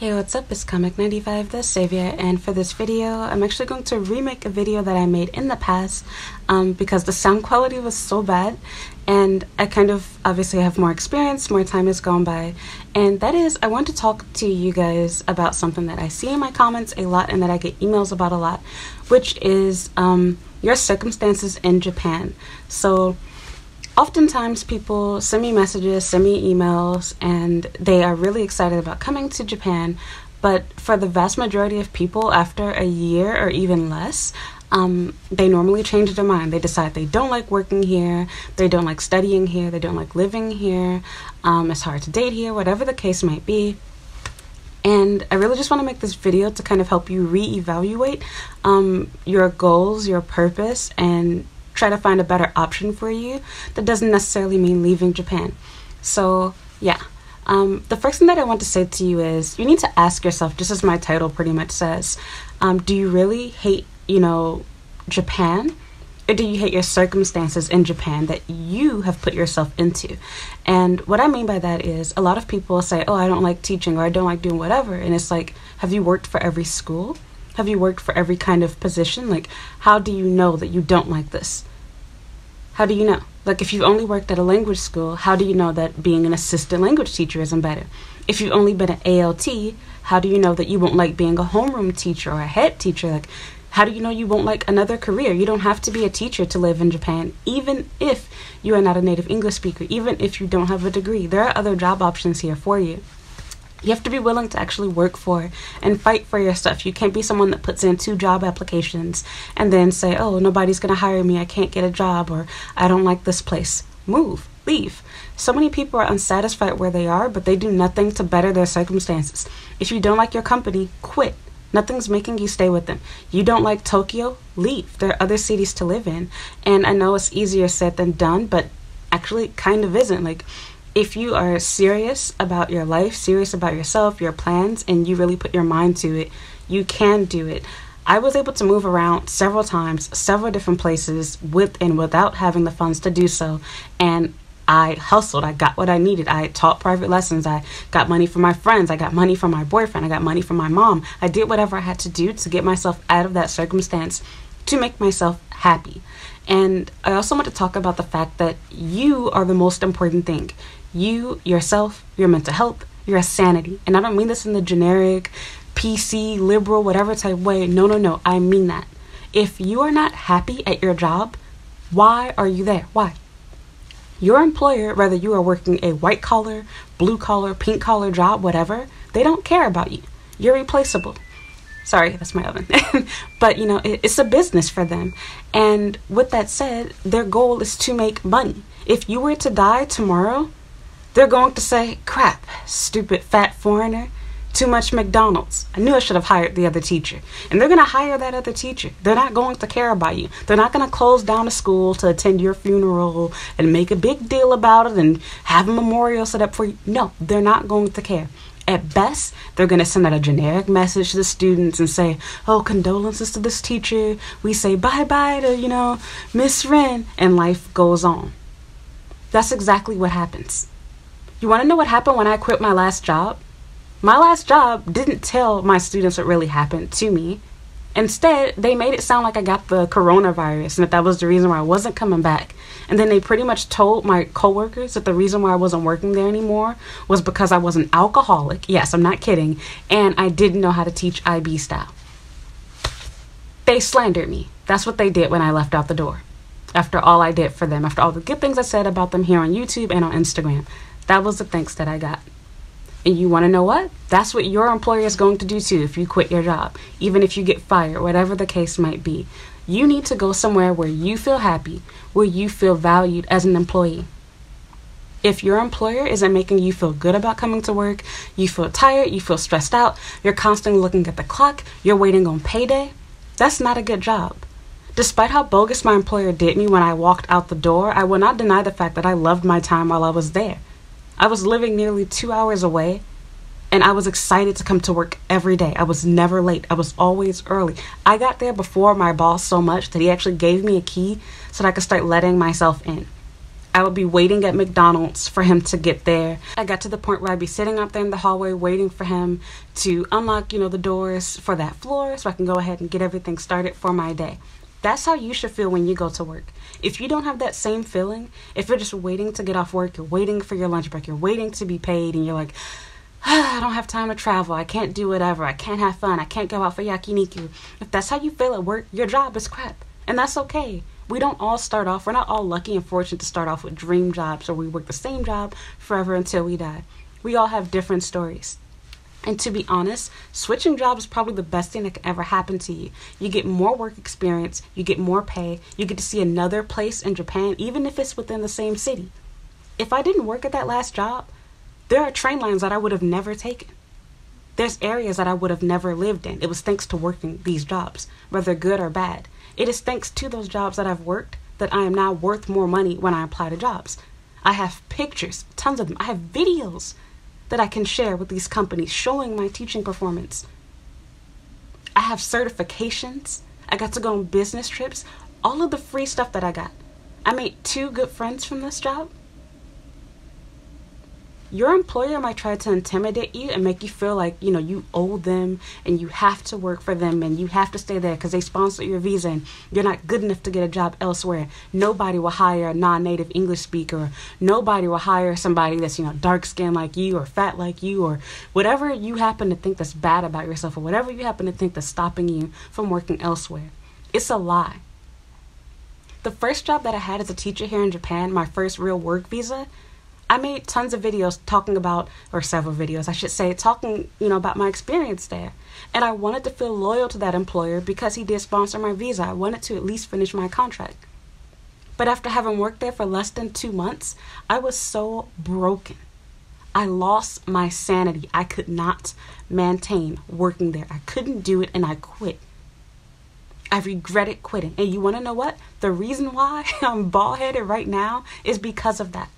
Hey, what's up? It's Comic95 the Savior, and for this video I'm actually going to remake a video that I made in the past because the sound quality was so bad, and I kind of obviously have more experience, more time has gone by, and that is I want to talk to you guys about something that I see in my comments a lot and that I get emails about a lot, which is your circumstances in Japan. So oftentimes people send me messages, send me emails, and they are really excited about coming to Japan, but for the vast majority of people, after a year or even less, they normally change their mind. They decide they don't like working here, they don't like studying here, they don't like living here, it's hard to date here, whatever the case might be. And I really just want to make this video to kind of help you reevaluate your goals, your purpose, and try to find a better option for you that doesn't necessarily mean leaving Japan. So yeah, the first thing that I want to say to you is you need to ask yourself, just as my title pretty much says, do you really hate, Japan? Or do you hate your circumstances in Japan that you have put yourself into? And what I mean by that is a lot of people say, oh, I don't like teaching, or I don't like doing whatever. And it's like, have you worked for every school? Have you worked for every kind of position? Like, how do you know that you don't like this? How do you know? Like, if you've only worked at a language school, how do you know that being an assistant language teacher isn't better? If you've only been at ALT, how do you know that you won't like being a homeroom teacher or a head teacher? Like, how do you know you won't like another career? You don't have to be a teacher to live in Japan, even if you are not a native English speaker, even if you don't have a degree. There are other job options here for you. You have to be willing to actually work for and fight for your stuff. You can't be someone that puts in 2 job applications and then say, oh, nobody's going to hire me, I can't get a job, or I don't like this place. Move, leave. So many people are unsatisfied where they are, but they do nothing to better their circumstances. If you don't like your company, quit. Nothing's making you stay with them. You don't like Tokyo? Leave. There are other cities to live in. And I know it's easier said than done, but actually it kind of isn't. Like, if you are serious about your life, serious about yourself, your plans, and you really put your mind to it, you can do it. I was able to move around several times, several different places, with and without having the funds to do so. And I hustled. I got what I needed. I taught private lessons. I got money from my friends. I got money from my boyfriend. I got money from my mom. I did whatever I had to do to get myself out of that circumstance to make myself happy. And I also want to talk about the fact that you are the most important thing. You, yourself, your mental health, your sanity. And I don't mean this in the generic, PC, liberal, whatever type way. No. I mean that. If you are not happy at your job, why are you there? Why? Your employer, whether you are working a white collar, blue collar, pink collar job, whatever, they don't care about you. You're replaceable. Sorry, that's my oven. But, it's a business for them. And with that said, their goal is to make money. If you were to die tomorrow, they're going to say, crap, stupid fat foreigner, too much McDonald's. I knew I should have hired the other teacher. And they're going to hire that other teacher. They're not going to care about you. They're not going to close down a school to attend your funeral and make a big deal about it and have a memorial set up for you. No, they're not going to care. At best, they're going to send out a generic message to the students and say, oh, condolences to this teacher. We say bye-bye to, Miss Wren, and life goes on. That's exactly what happens. You want to know what happened when I quit my last job? My last job didn't tell my students what really happened to me. Instead, they made it sound like I got the coronavirus and that was the reason why I wasn't coming back. And then they pretty much told my coworkers that the reason why I wasn't working there anymore was because I was an alcoholic. Yes, I'm not kidding. And I didn't know how to teach IB style. They slandered me. That's what they did when I left out the door. After all I did for them, after all the good things I said about them here on YouTube and on Instagram. That was the thanks that I got. And you want to know what? That's what your employer is going to do too if you quit your job. Even if you get fired, whatever the case might be. You need to go somewhere where you feel happy, where you feel valued as an employee. If your employer isn't making you feel good about coming to work, you feel tired, you feel stressed out, you're constantly looking at the clock, you're waiting on payday, that's not a good job. Despite how bogus my employer did me when I walked out the door, I will not deny the fact that I loved my time while I was there. I was living nearly 2 hours away, and I was excited to come to work every day. I was never late. I was always early. I got there before my boss so much that he actually gave me a key so that I could start letting myself in. I would be waiting at McDonald's for him to get there. I got to the point where I'd be sitting out there in the hallway waiting for him to unlock, the doors for that floor so I can go ahead and get everything started for my day. That's how you should feel when you go to work. If you don't have that same feeling, if you're just waiting to get off work, you're waiting for your lunch break, you're waiting to be paid, and you're like, I don't have time to travel, I can't do whatever, I can't have fun, I can't go out for yakiniku. If that's how you feel at work, your job is crap. And that's okay. We don't all start off, we're not all lucky and fortunate to start off with dream jobs or we work the same job forever until we die. We all have different stories. And to be honest, switching jobs is probably the best thing that can ever happen to you. You get more work experience, you get more pay, you get to see another place in Japan, even if it's within the same city. If I didn't work at that last job, there are train lines that I would have never taken. There's areas that I would have never lived in. It was thanks to working these jobs, whether good or bad. It is thanks to those jobs that I've worked that I am now worth more money when I apply to jobs. I have pictures, tons of them. I have videos that I can share with these companies showing my teaching performance. I have certifications. I got to go on business trips. All of the free stuff that I got. I made 2 good friends from this job. Your employer might try to intimidate you and make you feel like, you owe them and you have to work for them and you have to stay there because they sponsor your visa and you're not good enough to get a job elsewhere. Nobody will hire a non-native English speaker. Nobody will hire somebody that's, dark skinned like you or fat like you or whatever you happen to think that's bad about yourself or whatever you happen to think that's stopping you from working elsewhere. It's a lie. The first job that I had as a teacher here in Japan, my first real work visa, I made tons of videos talking about, or several videos, I should say, talking, about my experience there. And I wanted to feel loyal to that employer because he did sponsor my visa. I wanted to at least finish my contract. But after having worked there for less than 2 months, I was so broken. I lost my sanity. I could not maintain working there. I couldn't do it and I quit. I regretted quitting. And you want to know what? The reason why I'm bald-headed right now is because of that.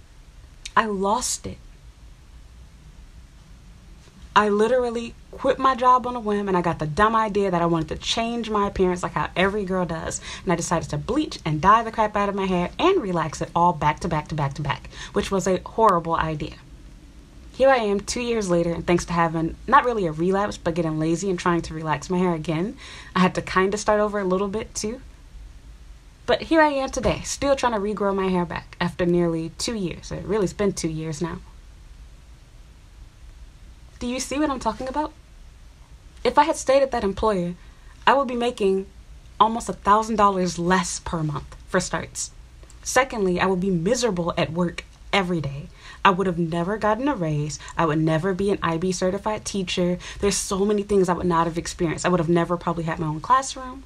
I lost it. I literally quit my job on a whim and I got the dumb idea that I wanted to change my appearance like how every girl does. And I decided to bleach and dye the crap out of my hair and relax it all back to back to back to back, which was a horrible idea. Here I am 2 years later, and thanks to having not really a relapse, but getting lazy and trying to relax my hair again, I had to kind of start over a little bit too. But here I am today, still trying to regrow my hair back after nearly 2 years. It really has been 2 years now. Do you see what I'm talking about? If I had stayed at that employer, I would be making almost $1,000 less per month for starts. Secondly, I would be miserable at work every day. I would have never gotten a raise. I would never be an IB certified teacher. There's so many things I would not have experienced. I would have never probably had my own classroom.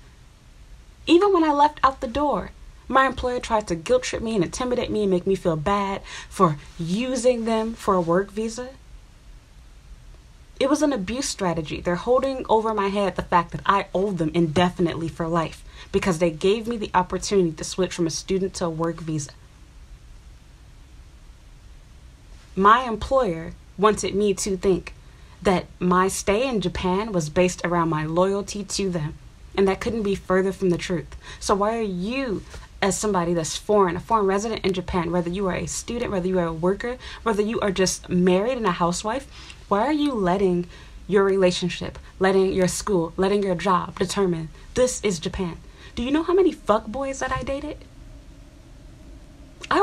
Even when I left out the door, my employer tried to guilt trip me and intimidate me and make me feel bad for using them for a work visa. It was an abuse strategy. They're holding over my head the fact that I owe them indefinitely for life because they gave me the opportunity to switch from a student to a work visa. My employer wanted me to think that my stay in Japan was based around my loyalty to them. And that couldn't be further from the truth. So why are you, as somebody that's foreign, a foreign resident in Japan, whether you are a student, whether you are a worker, whether you are just married and a housewife, why are you letting your relationship, letting your school, letting your job determine this is Japan? Do you know how many fuckboys that I dated? I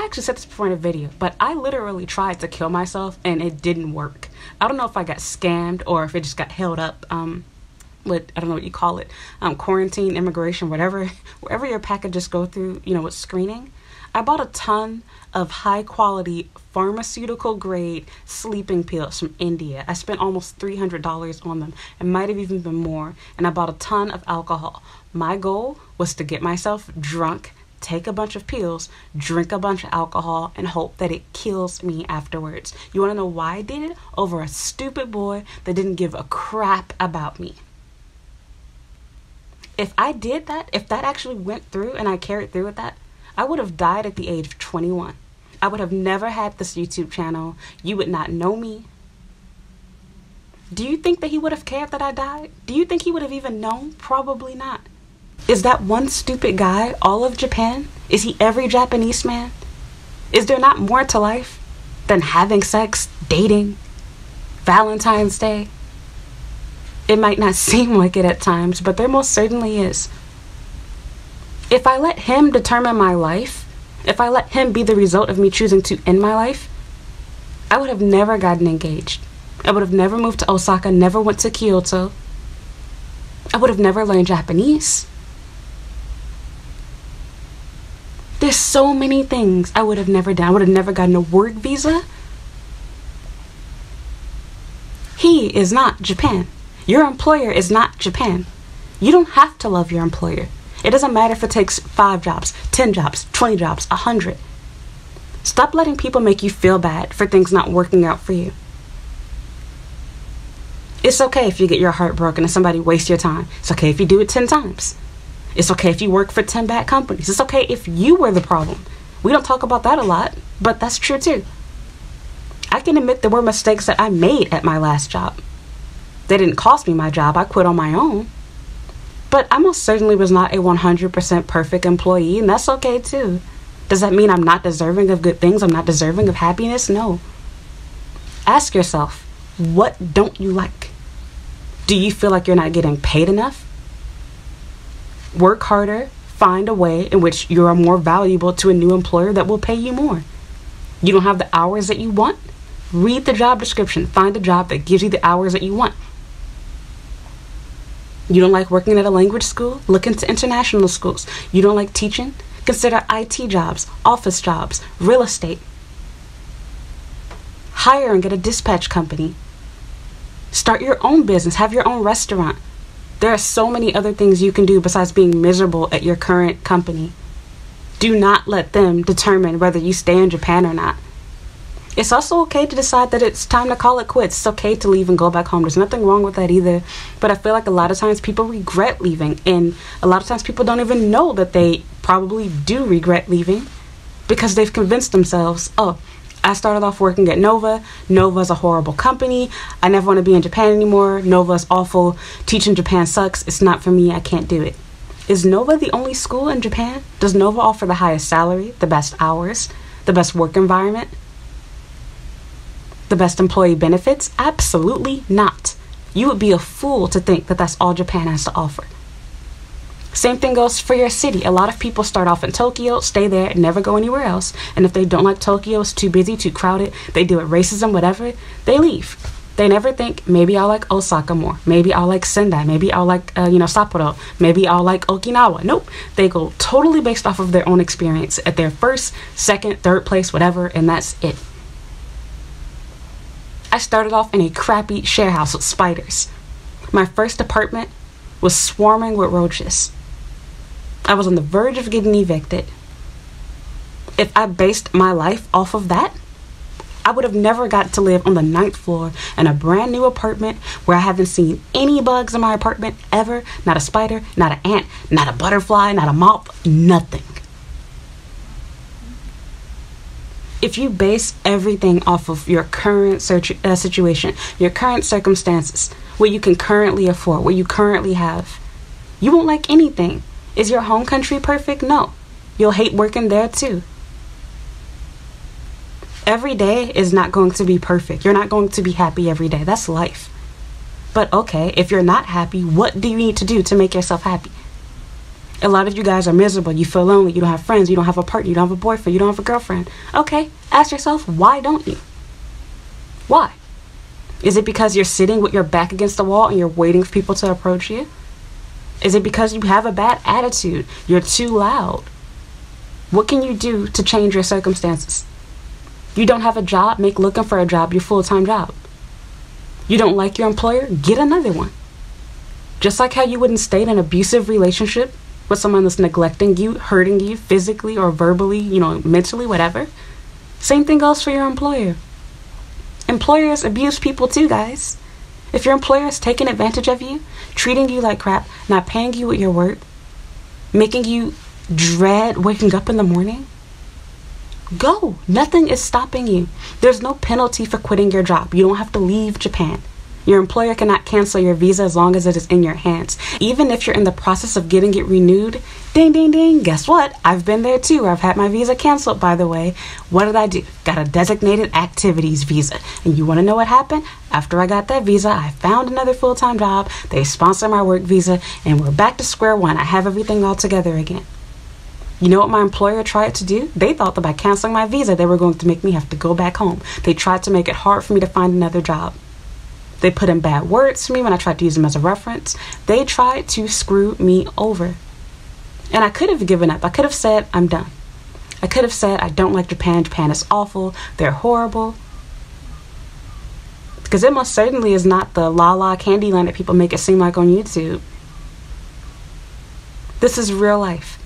actually said this before in a video, but I literally tried to kill myself and it didn't work. I don't know if I got scammed or if it just got held up. I don't know what you call it, quarantine, immigration, whatever, wherever your packages go through, with screening. I bought a ton of high quality pharmaceutical grade sleeping pills from India. I spent almost $300 on them. It might have even been more. And I bought a ton of alcohol. My goal was to get myself drunk, take a bunch of pills, drink a bunch of alcohol, and hope that it kills me afterwards. You want to know why I did it? Over a stupid boy that didn't give a crap about me. If I did that, if that actually went through and I carried through with that, I would have died at the age of 21. I would have never had this YouTube channel. You would not know me. Do you think that he would have cared that I died? Do you think he would have even known? Probably not. Is that one stupid guy all of Japan? Is he every Japanese man? Is there not more to life than having sex, dating, Valentine's Day? It might not seem like it at times, but there most certainly is. If I let him determine my life, if I let him be the result of me choosing to end my life, I would have never gotten engaged. I would have never moved to Osaka, never went to Kyoto. I would have never learned Japanese. There's so many things I would have never done. I would have never gotten a work visa. He is not Japan. Your employer is not Japan. You don't have to love your employer. It doesn't matter if it takes 5 jobs, 10 jobs, 20 jobs, 100. Stop letting people make you feel bad for things not working out for you. It's okay if you get your heart broken and somebody wastes your time. It's okay if you do it 10 times. It's okay if you work for 10 bad companies. It's okay if you were the problem. We don't talk about that a lot, but that's true too. I can admit there were mistakes that I made at my last job. They didn't cost me my job. I quit on my own. But I most certainly was not a 100% perfect employee, and that's okay too. Does that mean I'm not deserving of good things? I'm not deserving of happiness? No. Ask yourself, what don't you like? Do you feel like you're not getting paid enough? Work harder. Find a way in which you are more valuable to a new employer that will pay you more. You don't have the hours that you want? Read the job description. Find a job that gives you the hours that you want. You don't like working at a language school? Look into international schools. You don't like teaching? Consider IT jobs, office jobs, real estate. Hire and get a dispatch company. Start your own business. Have your own restaurant. There are so many other things you can do besides being miserable at your current company. Do not let them determine whether you stay in Japan or not. It's also okay to decide that it's time to call it quits. It's okay to leave and go back home. There's nothing wrong with that either. But I feel like a lot of times people regret leaving. And a lot of times people don't even know that they probably do regret leaving because they've convinced themselves, oh, I started off working at Nova. Nova's a horrible company. I never want to be in Japan anymore. Nova's awful. Teaching Japan sucks. It's not for me. I can't do it. Is Nova the only school in Japan? Does Nova offer the highest salary, the best hours, the best work environment? The best employee benefits? Absolutely not. You would be a fool to think that that's all Japan has to offer. Same thing goes for your city. A lot of people start off in Tokyo, stay there, and never go anywhere else. And if they don't like Tokyo, it's too busy, too crowded, they deal with racism, whatever, they leave. They never think, maybe I'll like Osaka more. Maybe I'll like Sendai. Maybe I'll like, Sapporo. Maybe I'll like Okinawa. Nope. They go totally based off of their own experience at their first, second, third place, whatever, and that's it. I started off in a crappy share house with spiders. My first apartment was swarming with roaches. I was on the verge of getting evicted. If I based my life off of that, I would have never got to live on the 9th floor in a brand new apartment where I haven't seen any bugs in my apartment ever. Not a spider, not an ant, not a butterfly, not a moth, nothing. If you base everything off of your current situation, your current circumstances, what you can currently afford, what you currently have, you won't like anything. Is your home country perfect? No. You'll hate working there too. Every day is not going to be perfect. You're not going to be happy every day. That's life. But okay, if you're not happy, what do you need to do to make yourself happy? A lot of you guys are miserable. You feel lonely. You don't have friends. You don't have a partner. You don't have a boyfriend. You don't have a girlfriend. Okay, ask yourself, why don't you? Why? Is it because you're sitting with your back against the wall and you're waiting for people to approach you? Is it because you have a bad attitude? You're too loud? What can you do to change your circumstances? You don't have a job? Make looking for a job your full-time job. You don't like your employer? Get another one. Just like how you wouldn't stay in an abusive relationship with someone that's neglecting you, hurting you physically or verbally, mentally, whatever. Same thing goes for your employer. Employers abuse people too, guys. If your employer is taking advantage of you, treating you like crap, not paying you what you're worth, making you dread waking up in the morning, go. Nothing is stopping you. There's no penalty for quitting your job. You don't have to leave Japan. Your employer cannot cancel your visa as long as it is in your hands. Even if you're in the process of getting it renewed, ding, ding, ding, guess what? I've been there too. I've had my visa canceled, by the way. What did I do? Got a designated activities visa. And you want to know what happened? After I got that visa, I found another full-time job. They sponsor my work visa, and we're back to square one. I have everything all together again. You know what my employer tried to do? They thought that by canceling my visa, they were going to make me have to go back home. They tried to make it hard for me to find another job. They put in bad words to me when I tried to use them as a reference. They tried to screw me over. And I could have given up. I could have said, I'm done. I could have said, I don't like Japan. Japan is awful. They're horrible. Because it most certainly is not the la-la Candyland that people make it seem like on YouTube. This is real life.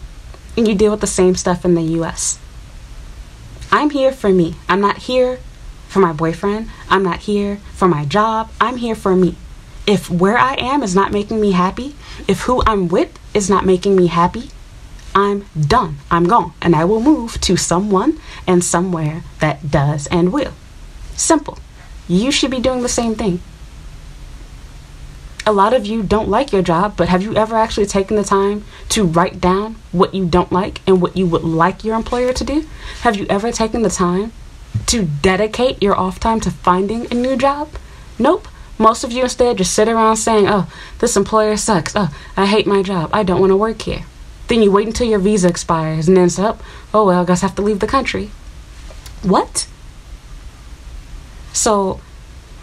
And you deal with the same stuff in the US. I'm here for me. I'm not here for my boyfriend. I'm not here for my job. I'm here for me. If where I am is not making me happy, if who I'm with is not making me happy, I'm done. I'm gone. And I will move to someone and somewhere that does and will. Simple. You should be doing the same thing. A lot of you don't like your job, but have you ever actually taken the time to write down what you don't like and what you would like your employer to do? Have you ever taken the time to dedicate your off time to finding a new job? Nope. Most of you instead just sit around saying, oh, this employer sucks. Oh, I hate my job. I don't want to work here. Then you wait until your visa expires and then say, oh, well, I guess I have to leave the country. What? So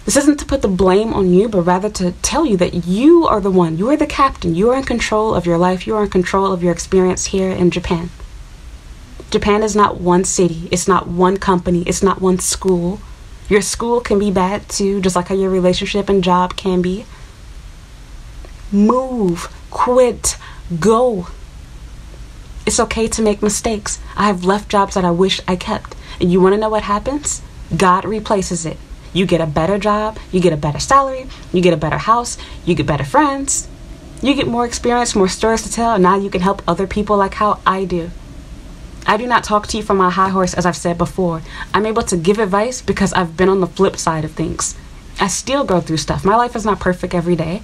this isn't to put the blame on you, but rather to tell you that you are the one. You are the captain. You are in control of your life. You are in control of your experience here in Japan. Japan is not one city. It's not one company. It's not one school. Your school can be bad too, just like how your relationship and job can be. Move, quit, go. It's okay to make mistakes. I have left jobs that I wish I kept. And you want to know what happens? God replaces it. You get a better job, you get a better salary, you get a better house, you get better friends, you get more experience, more stories to tell, and now you can help other people like how I do. I do not talk to you from my high horse, as I've said before. I'm able to give advice because I've been on the flip side of things. I still go through stuff. My life is not perfect every day.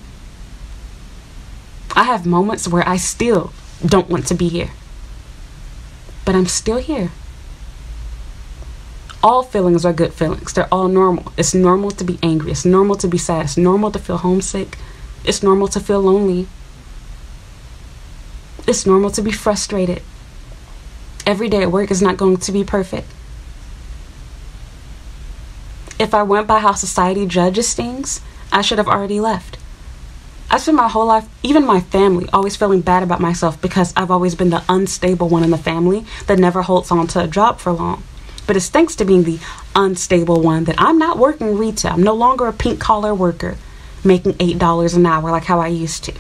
I have moments where I still don't want to be here. But I'm still here. All feelings are good feelings. They're all normal. It's normal to be angry. It's normal to be sad. It's normal to feel homesick. It's normal to feel lonely. It's normal to be frustrated. Every day at work is not going to be perfect. If I went by how society judges things, I should have already left. I spent my whole life, even my family, always feeling bad about myself because I've always been the unstable one in the family that never holds on to a job for long. But it's thanks to being the unstable one that I'm not working retail. I'm no longer a pink collar worker making $8 an hour like how I used to.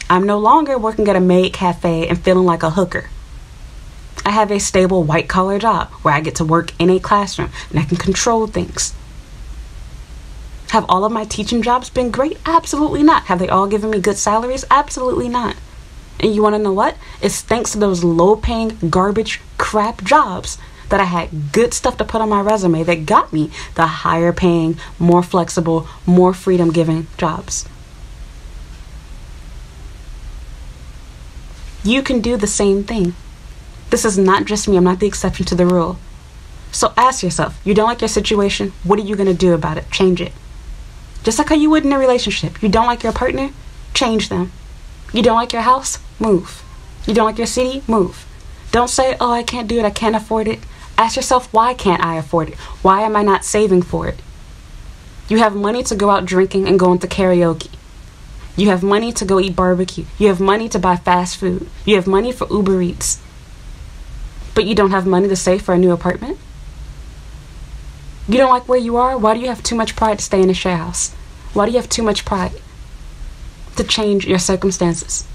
I'm no longer working at a maid cafe and feeling like a hooker. I have a stable white collar job where I get to work in a classroom and I can control things. Have all of my teaching jobs been great? Absolutely not. Have they all given me good salaries? Absolutely not. And you want to know what? It's thanks to those low paying garbage crap jobs that I had good stuff to put on my resume that got me the higher paying, more flexible, more freedom giving jobs. You can do the same thing. This is not just me. I'm not the exception to the rule. So ask yourself, you don't like your situation? What are you going to do about it? Change it. Just like how you would in a relationship. You don't like your partner? Change them. You don't like your house? Move. You don't like your city? Move. Don't say, oh, I can't do it. I can't afford it. Ask yourself, why can't I afford it? Why am I not saving for it? You have money to go out drinking and going to karaoke. You have money to go eat barbecue. You have money to buy fast food. You have money for Uber Eats. But you don't have money to save for a new apartment? You don't like where you are? Why do you have too much pride to stay in a share house? Why do you have too much pride to change your circumstances?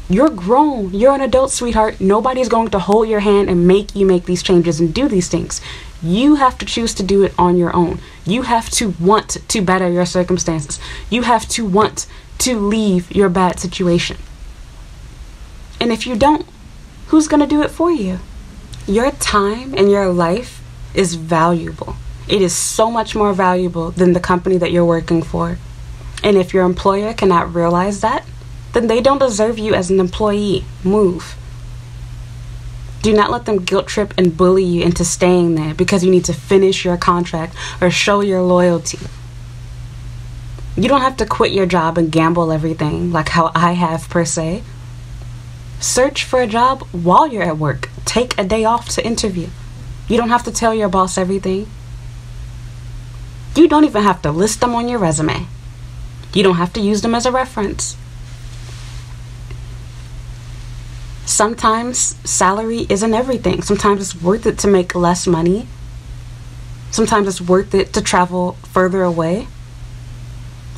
You're grown. You're an adult, sweetheart. Nobody's going to hold your hand and make you make these changes and do these things. You have to choose to do it on your own. You have to want to better your circumstances. You have to want to leave your bad situation. And if you don't, who's going to do it for you? Your time and your life is valuable. It is so much more valuable than the company that you're working for. And if your employer cannot realize that, then they don't deserve you as an employee. Move. Do not let them guilt trip and bully you into staying there because you need to finish your contract or show your loyalty. You don't have to quit your job and gamble everything like how I have per se. Search for a job while you're at work. Take a day off to interview. You don't have to tell your boss everything. You don't even have to list them on your resume. You don't have to use them as a reference. Sometimes salary isn't everything. Sometimes it's worth it to make less money. Sometimes it's worth it to travel further away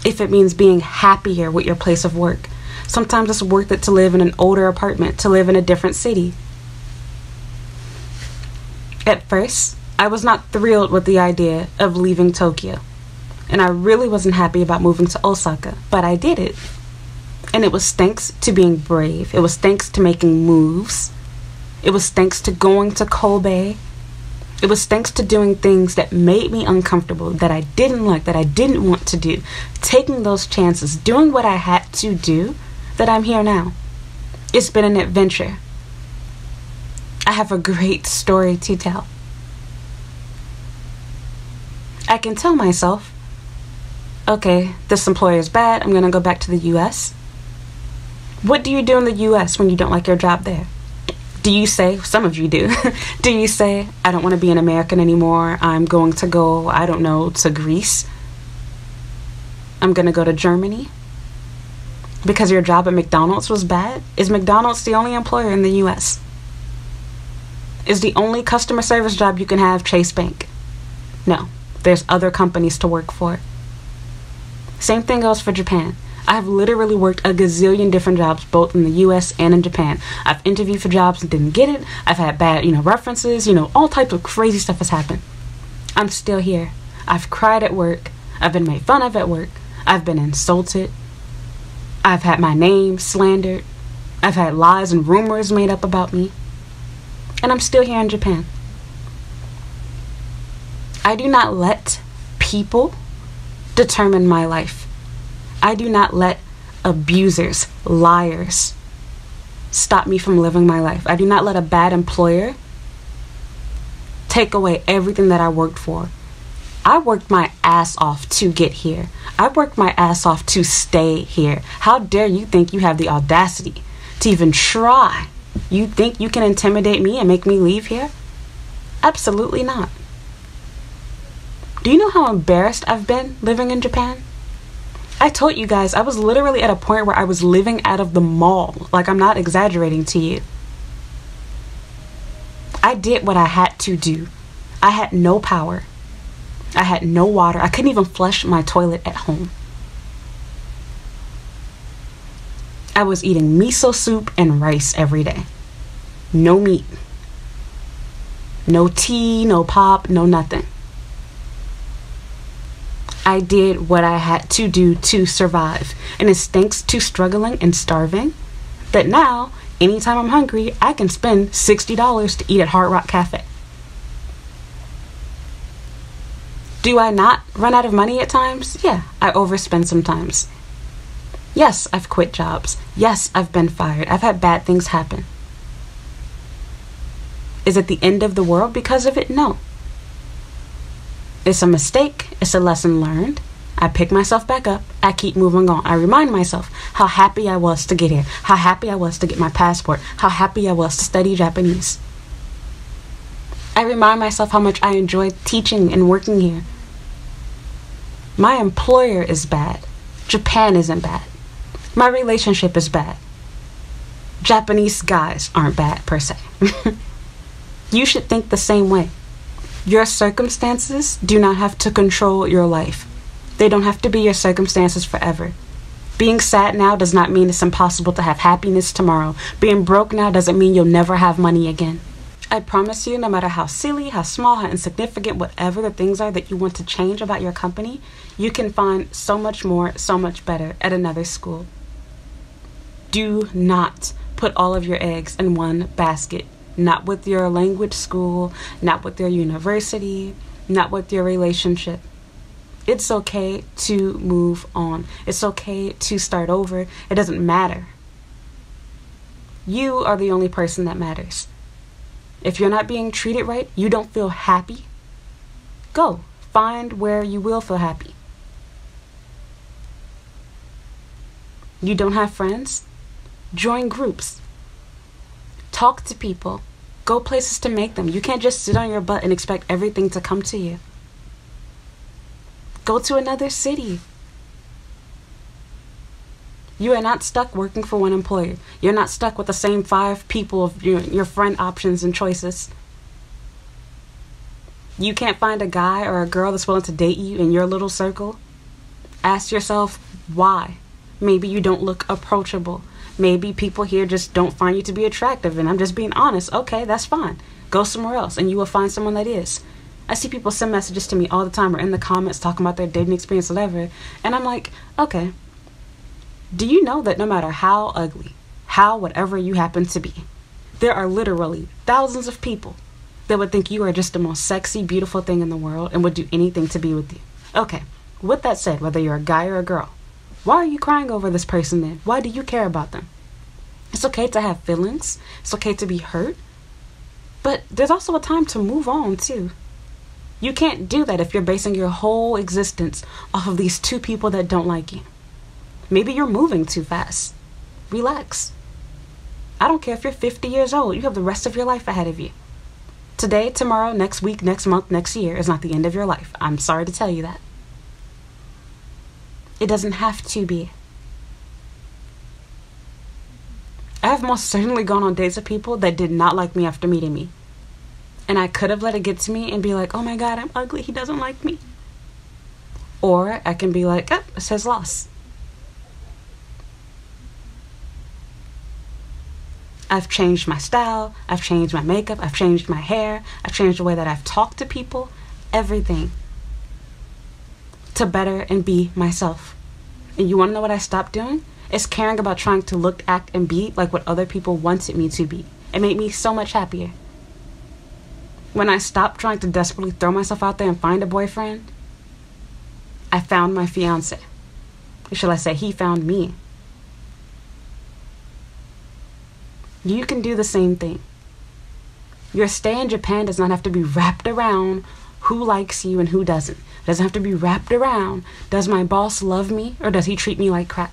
if it means being happier with your place of work. Sometimes it's worth it to live in an older apartment, to live in a different city. At first, I was not thrilled with the idea of leaving Tokyo, and I really wasn't happy about moving to Osaka, but I did it. And it was thanks to being brave. It was thanks to making moves. It was thanks to going to Kobe. It was thanks to doing things that made me uncomfortable, that I didn't like, that I didn't want to do. Taking those chances, doing what I had to do, that I'm here now. It's been an adventure. I have a great story to tell. I can tell myself, okay, this employer is bad, I'm going to go back to the US. What do you do in the US when you don't like your job there? Do you say, some of you do, do you say, I don't want to be an American anymore, I'm going to go, I don't know, to Greece? I'm going to go to Germany? Because your job at McDonald's was bad? Is McDonald's the only employer in the US? Is the only customer service job you can have Chase Bank? No, there's other companies to work for. Same thing goes for Japan. I have literally worked a gazillion different jobs, both in the US and in Japan. I've interviewed for jobs and didn't get it. I've had bad, references, all types of crazy stuff has happened. I'm still here. I've cried at work. I've been made fun of at work. I've been insulted. I've had my name slandered. I've had lies and rumors made up about me. And I'm still here in Japan. I do not let people determine my life. I do not let abusers, liars, stop me from living my life. I do not let a bad employer take away everything that I worked for. I worked my ass off to get here. I worked my ass off to stay here. How dare you think you have the audacity to even try? You think you can intimidate me and make me leave here? Absolutely not. Do you know how embarrassed I've been living in Japan? I told you guys, I was literally at a point where I was living out of the mall. Like, I'm not exaggerating to you. I did what I had to do. I had no power. I had no water. I couldn't even flush my toilet at home. I was eating miso soup and rice every day. No meat. No tea, no pop, no nothing. I did what I had to do to survive. And it's thanks to struggling and starving that now, anytime I'm hungry, I can spend $60 to eat at Hard Rock Cafe. Do I not run out of money at times? Yeah, I overspend sometimes. Yes, I've quit jobs. Yes, I've been fired. I've had bad things happen. Is it the end of the world because of it? No. It's a mistake. It's a lesson learned. I pick myself back up. I keep moving on. I remind myself how happy I was to get here. How happy I was to get my passport. How happy I was to study Japanese. I remind myself how much I enjoyed teaching and working here. My employer is bad. Japan isn't bad. My relationship is bad. Japanese guys aren't bad per se. You should think the same way. Your circumstances do not have to control your life. They don't have to be your circumstances forever. Being sad now does not mean it's impossible to have happiness tomorrow. Being broke now doesn't mean you'll never have money again. I promise you, no matter how silly, how small, how insignificant, whatever the things are that you want to change about your company, you can find so much more, so much better at another school. Do not put all of your eggs in one basket. Not with your language school, not with your university, not with your relationship. It's okay to move on. It's okay to start over. It doesn't matter. You are the only person that matters. If you're not being treated right, you don't feel happy, go find where you will feel happy. You don't have friends? Join groups. Talk to people. Go places to make them. You can't just sit on your butt and expect everything to come to you. Go to another city. You are not stuck working for one employer. You're not stuck with the same 5 people of your friend options and choices. You can't find a guy or a girl that's willing to date you in your little circle. Ask yourself why. Maybe you don't look approachable. Maybe people here just don't find you to be attractive, and I'm just being honest. Okay, that's fine. Go somewhere else and you will find someone that is. I see people send messages to me all the time or in the comments talking about their dating experience or whatever, and I'm like, okay, do you know that no matter how ugly, how whatever you happen to be, there are literally thousands of people that would think you are just the most sexy, beautiful thing in the world and would do anything to be with you? Okay, with that said, whether you're a guy or a girl, why are you crying over this person then? Why do you care about them? It's okay to have feelings. It's okay to be hurt. But there's also a time to move on too. You can't do that if you're basing your whole existence off of these 2 people that don't like you. Maybe you're moving too fast. Relax. I don't care if you're 50 years old. You have the rest of your life ahead of you. Today, tomorrow, next week, next month, next year is not the end of your life. I'm sorry to tell you that. It doesn't have to be. I have most certainly gone on dates with people that did not like me after meeting me. And I could have let it get to me and be like, oh my God, I'm ugly. He doesn't like me. Or I can be like, oh, it's his loss. I've changed my style. I've changed my makeup. I've changed my hair. I've changed the way that I've talked to people. Everything. To better and be myself. And you want to know what I stopped doing? It's caring about trying to look, act, and be like what other people wanted me to be. It made me so much happier. When I stopped trying to desperately throw myself out there and find a boyfriend, I found my fiance. Or shall I say, he found me. You can do the same thing. Your stay in Japan does not have to be wrapped around who likes you and who doesn't. It doesn't have to be wrapped around, does my boss love me or does he treat me like crap?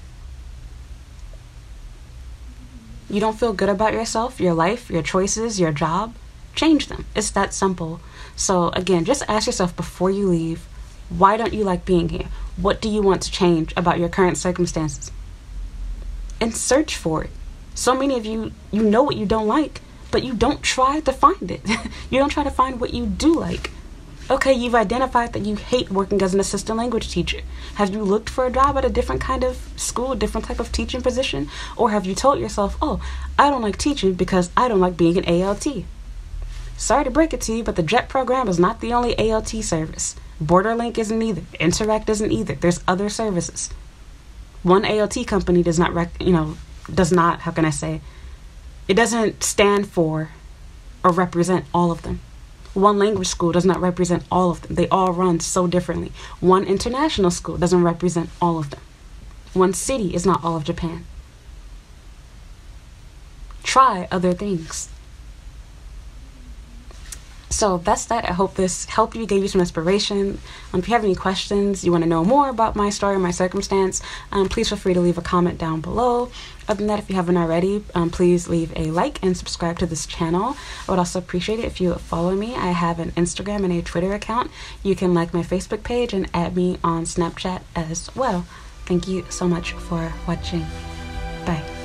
You don't feel good about yourself, your life, your choices, your job? Change them. It's that simple. So again, just ask yourself before you leave, why don't you like being here? What do you want to change about your current circumstances? And search for it. So many of you, you know what you don't like, but you don't try to find it. You don't try to find what you do like. Okay, you've identified that you hate working as an assistant language teacher. Have you looked for a job at a different kind of school, a different type of teaching position? Or have you told yourself, oh, I don't like teaching because I don't like being an ALT? Sorry to break it to you, but the JET program is not the only ALT service. Borderlink isn't either. Interact isn't either. There's other services. One ALT company does not, how can I say, it doesn't stand for or represent all of them. One language school does not represent all of them. They all run so differently. One international school doesn't represent all of them. One city is not all of Japan. Try other things. So that's that. I hope this helped you, gave you some inspiration. If you have any questions, you want to know more about my story, my circumstance, please feel free to leave a comment down below. Other than that, if you haven't already, please leave a like and subscribe to this channel. I would also appreciate it if you follow me. I have an Instagram and a Twitter account. You can like my Facebook page and add me on Snapchat as well. Thank you so much for watching. Bye.